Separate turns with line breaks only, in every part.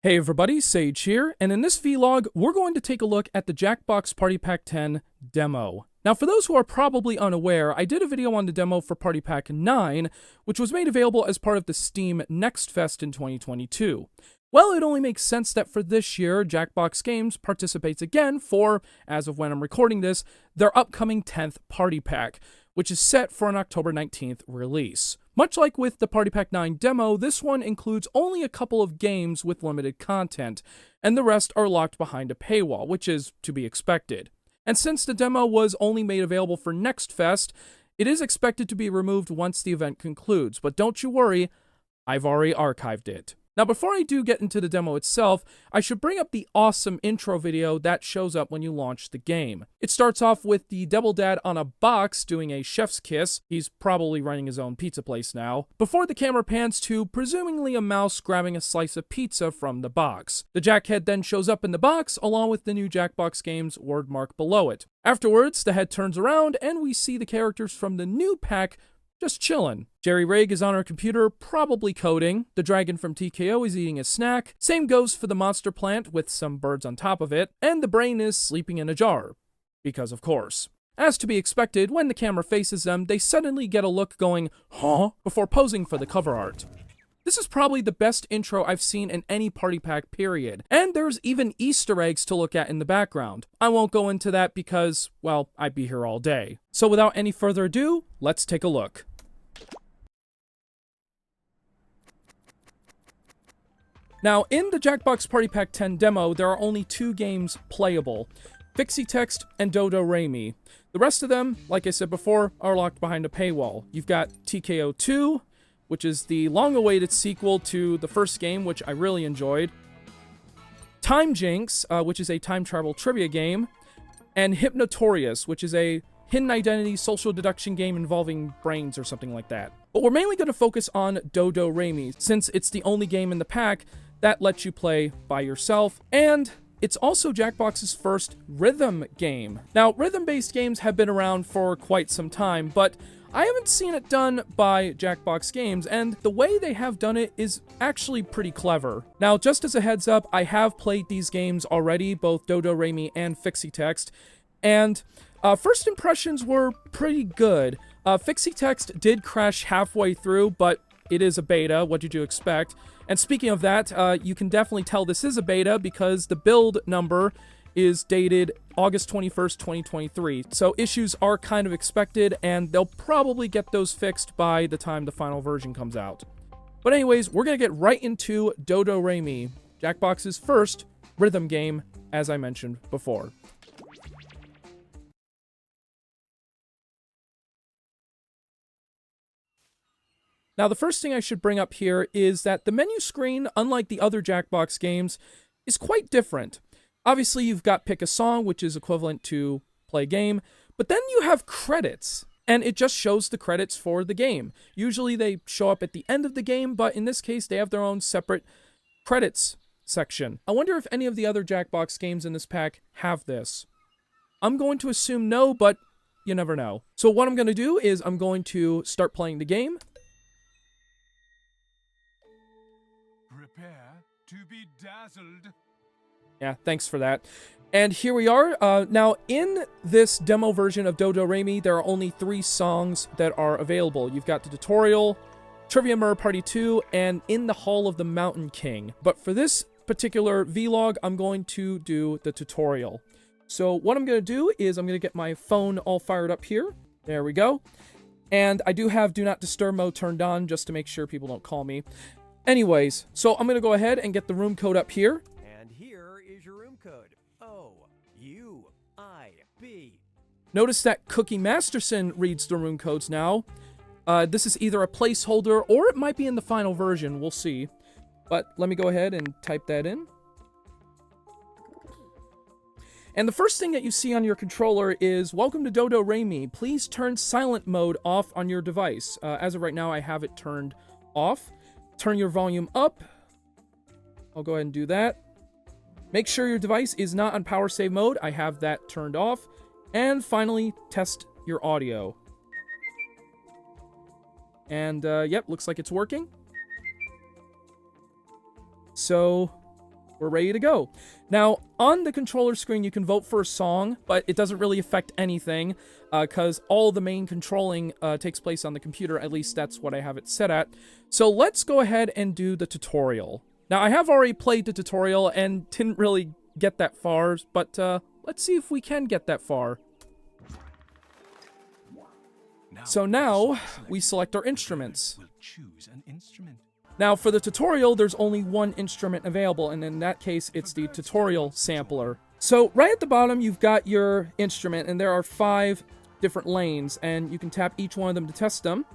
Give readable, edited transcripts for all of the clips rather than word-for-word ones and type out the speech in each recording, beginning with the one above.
Hey everybody, Sage here, and in this vlog, we're going to take a look at the Jackbox Party Pack 10 demo. Now for those who are probably unaware, I did a video on the demo for Party Pack 9, which was made available as part of the Steam Next Fest in 2022. Well, it only makes sense that for this year, Jackbox Games participates again for, as of when I'm recording this, their upcoming 10th Party Pack, which is set for an October 19th release. Much like with the Party Pack 9 demo, this one includes only a couple of games with limited content, and the rest are locked behind a paywall, which is to be expected. And since the demo was only made available for Next Fest, it is expected to be removed once the event concludes, but don't you worry, I've already archived it. Now before I do get into the demo itself, I should bring up the awesome intro video that shows up when you launch the game. It starts off with the Devil Dad on a box doing a chef's kiss. He's probably running his own pizza place now. Before the camera pans to presumably a mouse grabbing a slice of pizza from the box. The Jackhead then shows up in the box along with the new Jackbox Games wordmark below it. Afterwards, the head turns around and we see the characters from the new pack just chillin'. Jerry Rig is on her computer, probably coding. The dragon from TKO is eating a snack. Same goes for the monster plant with some birds on top of it. And the brain is sleeping in a jar. Because of course. As to be expected, when the camera faces them, they suddenly get a look going, huh? Before posing for the cover art. This is probably the best intro I've seen in any party pack period. And there's even Easter eggs to look at in the background. I won't go into that because, well, I'd be here all day. So without any further ado, let's take a look. Now, in the Jackbox Party Pack 10 demo, there are only two games playable, Fixie Text and Dodo Re Mi. The rest of them, like I said before, are locked behind a paywall. You've got TKO 2, which is the long-awaited sequel to the first game, which I really enjoyed, Time Jinx, which is a time travel trivia game, and Hypnotorious, which is a hidden identity social deduction game involving brains or something like that. But we're mainly going to focus on Dodo Re Mi, since it's the only game in the pack that lets you play by yourself, and it's also Jackbox's first rhythm game. Now, rhythm-based games have been around for quite some time, but I haven't seen it done by Jackbox Games, and the way they have done it is actually pretty clever. Now, just as a heads up, I have played these games already, both Dodo Re Mi and Fixie Text, and first impressions were pretty good. Fixie Text did crash halfway through, but it is a beta. What did you expect? And speaking of that, you can definitely tell this is a beta because the build number is dated August 21st, 2023. So issues are kind of expected, and they'll probably get those fixed by the time the final version comes out. But anyways, we're going to get right into Dodo Re Mi, Jackbox's first rhythm game, as I mentioned before. Now, the first thing I should bring up here is that the menu screen, unlike the other Jackbox games, is quite different. Obviously, you've got pick a song, which is equivalent to play game, but then you have credits, and it just shows the credits for the game. Usually they show up at the end of the game, but in this case, they have their own separate credits section. I wonder if any of the other Jackbox games in this pack have this. I'm going to assume no, but you never know. So what I'm going to do is I'm going to start playing the game.
Prepare to be dazzled.
Yeah, thanks for that. And here we are. Now, in this demo version of Dodo Re Mi, there are only 3 songs that are available. You've got the tutorial, Trivia Mirror Party 2, and In the Hall of the Mountain King. But for this particular vlog, I'm going to do the tutorial. So what I'm going to do is I'm going to get my phone all fired up here. There we go. And I do have Do Not Disturb mode turned on just to make sure people don't call me. Anyways, so I'm going to go ahead and get the room code up here.
And here is your room code. OUIB.
Notice that Cookie Masterson reads the room codes now. This is either a placeholder or it might be in the final version. We'll see. But let me go ahead and type that in. And the first thing that you see on your controller is, welcome to Dodo Re Mi. Please turn silent mode off on your device. As of right now, I have it turned off. Turn your volume up. I'll go ahead and do that. Make sure your device is not on power save mode. I have that turned off. And finally, test your audio. And, yep, looks like it's working. So, we're ready to go. Now, on the controller screen, you can vote for a song, but it doesn't really affect anything, because all the main controlling takes place on the computer. At least that's what I have it set at. So let's go ahead and do the tutorial. Now, I have already played the tutorial and didn't really get that far, but let's see if we can get that far. So now, we select our instruments.
We'll choose an instrument.
Now, for the tutorial, there's only one instrument available, and in that case, it's the tutorial sampler. So, right at the bottom, you've got your instrument, and there are 5 different lanes, and you can tap each one of them to test them.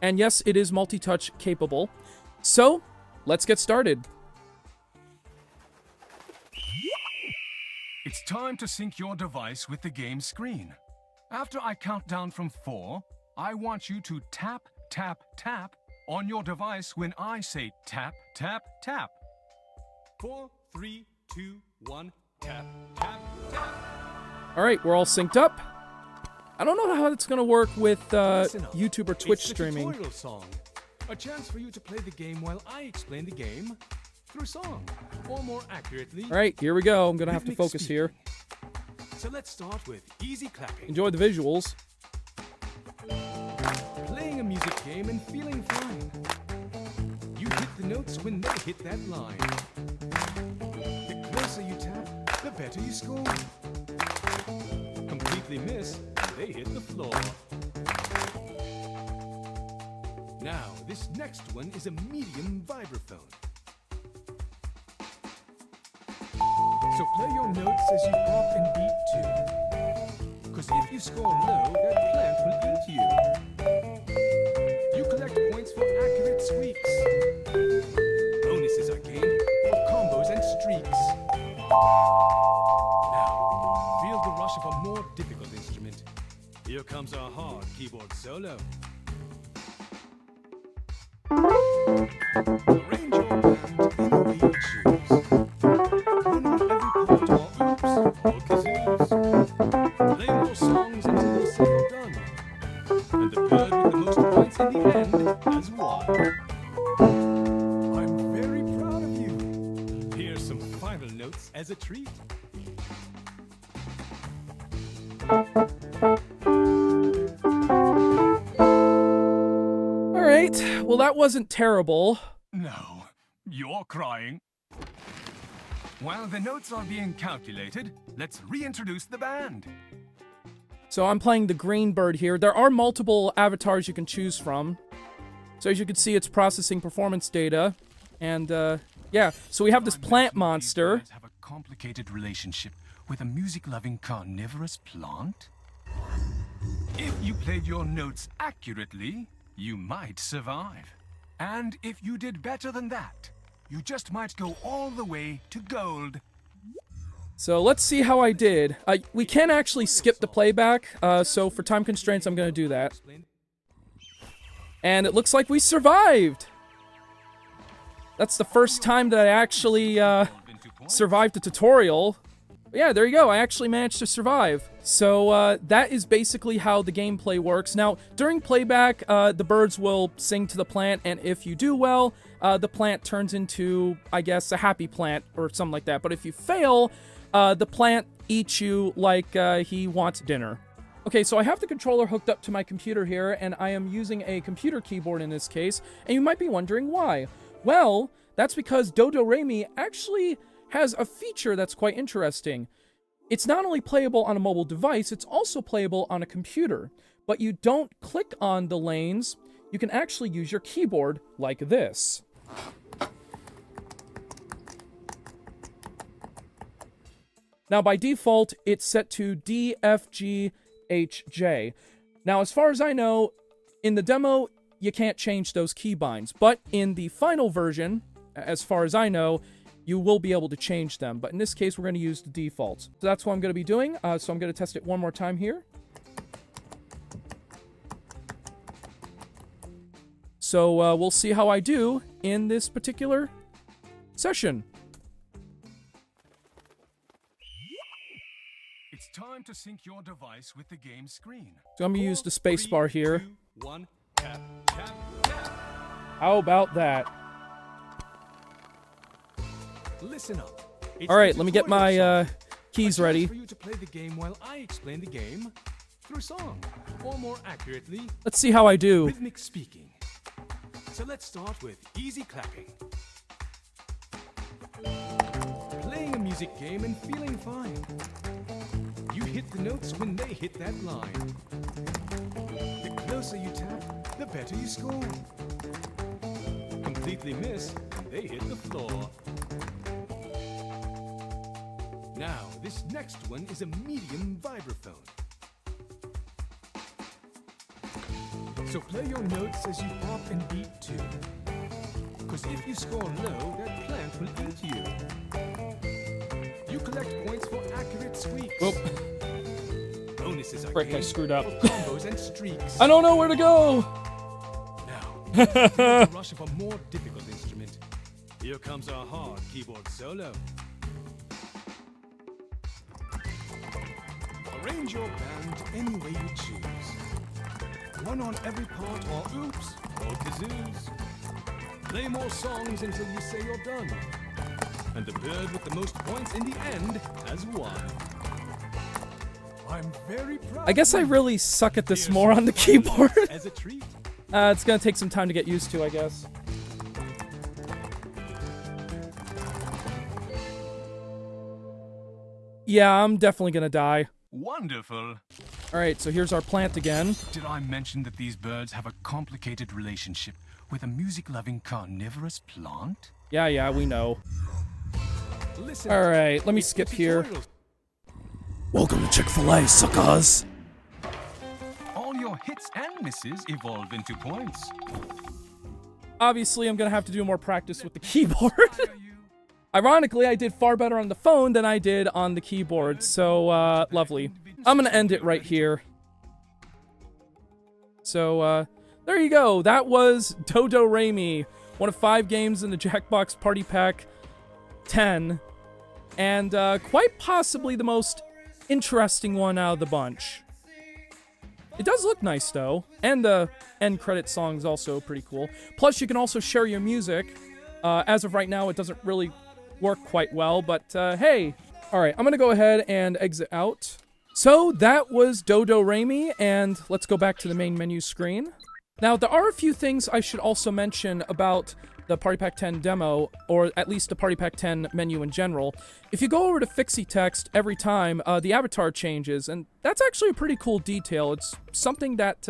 And yes, it is multi-touch capable. So, let's get started.
It's time to sync your device with the game screen. After I count down from 4, I want you to tap, tap, tap on your device when I say tap, tap, tap.
4, 3, 2, 1, tap, tap, tap.
Alright, we're all synced up. I don't know how it's going to work with
Listen up.
YouTube or Twitch
It's the
streaming.
tutorial song. A chance for you to play the game while I explain the game through song. Or more accurately,
Alright, here we go. I'm going to have to
rhythmic
focus
speaking.
here.
So let's start with easy clapping.
Enjoy the visuals.
Playing a music game and feeling fine. You hit the notes when they hit that line. The closer you tap, the better you score. Completely miss, they hit the floor. Now, this next one is a medium vibraphone. So play your notes as you pop and beat too. Cause if you score low, that plant will eat you. You collect points for accurate squeaks. Bonuses are gained for combos and streaks. Now, feel the rush of a more difficult instrument. Here comes our hard keyboard solo. Arrange your band in lead shoes. Running every part or oops or kazoos. Play more songs until they say you're done. And the bird with the most points in the end has won. I'm very proud of you. Here's some final notes as a treat.
Alright, well that wasn't terrible.
No, you're crying. While the notes are being calculated, let's reintroduce the band.
So I'm playing the green bird here. There are multiple avatars you can choose from. So as you can see, it's processing performance data. And, yeah, so we have this plant monster.
These birds have a complicated relationship with a music-loving carnivorous plant. If you played your notes accurately, you might survive. And if you did better than that, you just might go all the way to gold.
So let's see how I did. We can actually skip the playback, so for time constraints, I'm going to do that. And it looks like we survived! That's the first time that I actually survived the tutorial. But yeah, there you go, I actually managed to survive. So that is basically how the gameplay works. Now, during playback, the birds will sing to the plant, and if you do well, the plant turns into, I guess, a happy plant or something like that. But if you fail, the plant eats you like he wants dinner. Okay, so I have the controller hooked up to my computer here, and I am using a computer keyboard in this case, and you might be wondering why. Well, that's because Dodo Re Mi actually has a feature that's quite interesting. It's not only playable on a mobile device, it's also playable on a computer. But you don't click on the lanes, you can actually use your keyboard like this. Now, by default, it's set to D, F, G, H, J. Now, as far as I know, in the demo, you can't change those keybinds. But in the final version, as far as I know, you will be able to change them. But in this case, we're going to use the defaults. So that's what I'm going to be doing. So I'm going to test it one more time here. So we'll see how I do in this particular session.
It's time to sync your device with the game screen.
So I'm going to use the space bar here.
4, 3, 2, 1, tap, tap, tap.
How about that?
Listen up. It's
All right,
the
let me get
tutorial
my
song.
keys
A chance
ready.
for you to play the game while I explain the game through song, or more accurately,
Let's see how I do.
rhythmic speaking. So let's start with easy clapping. Playing a music game and feeling fine. You hit the notes when they hit that line. The closer you tap, the better you score. Completely miss, and they hit the floor. Now, this next one is a medium vibraphone. So play your notes as you pop and beat too. Cause if you score low, that plant will eat you. You collect points for accurate squeaks.
Oop.
Bonuses are
Frick, I
gained
screwed up.
for combos and streaks.
I don't know where to go.
Now, feel the rush of a more difficult instrument. Here comes our hard keyboard solo. Arrange your band any way you choose. One on every part or oops, or kazoos. Play more songs until you say you're done. And the bird with the most points in the end has won. I'm very proud.
I guess
of
I
you.
really suck at this
Here's
more on the
some fun
keyboard.
as a treat.
It's gonna take some time to get used to, I guess. Yeah, I'm definitely gonna die.
Wonderful.
Alright, so here's our plant again.
Did I mention that these birds have a complicated relationship with a music-loving carnivorous plant?
Yeah, we know.
Listen,
Alright, let me
it's
skip
the
here.
tutorial.
Welcome to Chick-fil-A, suckers!
All your hits and misses evolve into points.
Obviously, I'm gonna have to do more practice with the keyboard.
Are you?
Ironically, I did far better on the phone than I did on the keyboard, so, lovely. I'm gonna end it right here. So, there you go. That was Dodo Re Mi, one of 5 games in the Jackbox Party Pack 10, and, quite possibly the most interesting one out of the bunch. It does look nice, though, and the end credit song is also pretty cool. Plus, you can also share your music. As of right now, it doesn't really work quite well, but hey. Alright, I'm gonna go ahead and exit out. So that was Dodo Re Mi, and let's go back to the main menu screen. Now, there are a few things I should also mention about the Party Pack 10 demo, or at least the Party Pack 10 menu in general. If you go over to Fixie Text every time, the avatar changes, and that's actually a pretty cool detail. It's something that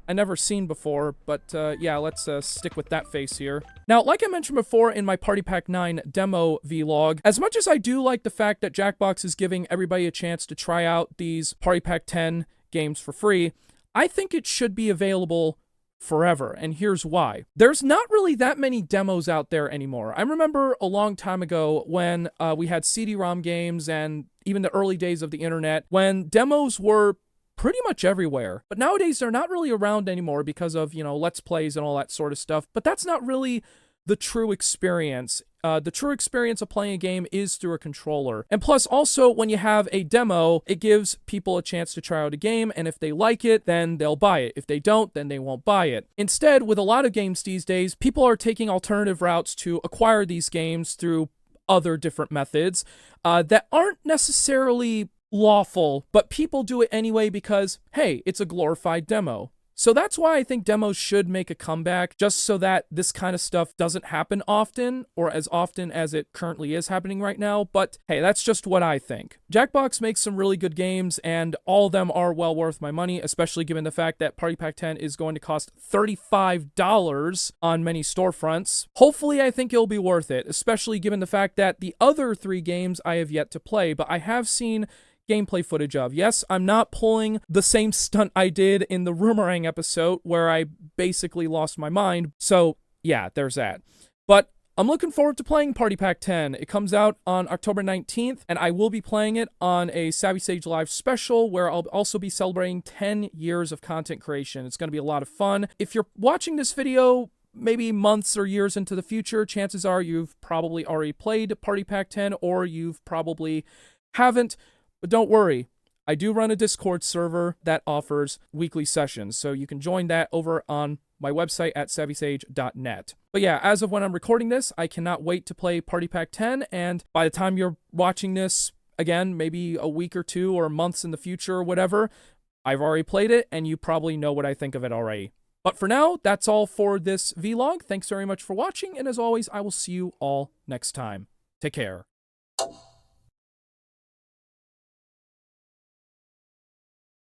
I never seen before, but yeah, let's stick with that face here. Now, like I mentioned before in my Party Pack 9 demo vlog, as much as I do like the fact that Jackbox is giving everybody a chance to try out these Party Pack 10 games for free, I think it should be available forever, and here's why. There's not really that many demos out there anymore. I remember a long time ago when we had CD-ROM games and even the early days of the internet, when demos were pretty much everywhere. But nowadays, they're not really around anymore because of, you know, Let's Plays and all that sort of stuff. But that's not really the true experience. The true experience of playing a game is through a controller. And plus, also, when you have a demo, it gives people a chance to try out a game, and if they like it, then they'll buy it. If they don't, then they won't buy it. Instead, with a lot of games these days, people are taking alternative routes to acquire these games through other different methods that aren't necessarily lawful, but people do it anyway because, hey, it's a glorified demo. So that's why I think demos should make a comeback, just so that this kind of stuff doesn't happen often, or as often as it currently is happening right now. But hey, that's just what I think. Jackbox makes some really good games, and all of them are well worth my money, especially given the fact that Party Pack 10 is going to cost $35 on many storefronts. Hopefully, I think it'll be worth it, especially given the fact that the other 3 games I have yet to play, but I have seen gameplay footage of. Yes, I'm not pulling the same stunt I did in the Rumerang episode where I basically lost my mind. So yeah, there's that. But I'm looking forward to playing Party Pack 10. It comes out on October 19th, and I will be playing it on a Savvy Sage Live special where I'll also be celebrating 10 years of content creation. It's going to be a lot of fun. If you're watching this video maybe months or years into the future, chances are you've probably already played Party Pack 10, or you've probably haven't. But don't worry, I do run a Discord server that offers weekly sessions, so you can join that over on my website at savvysage.net. But yeah, as of when I'm recording this, I cannot wait to play Party Pack 10, and by the time you're watching this, again, maybe a week or two or months in the future or whatever, I've already played it, and you probably know what I think of it already. But for now, that's all for this vlog. Thanks very much for watching, and as always, I will see you all next time. Take care.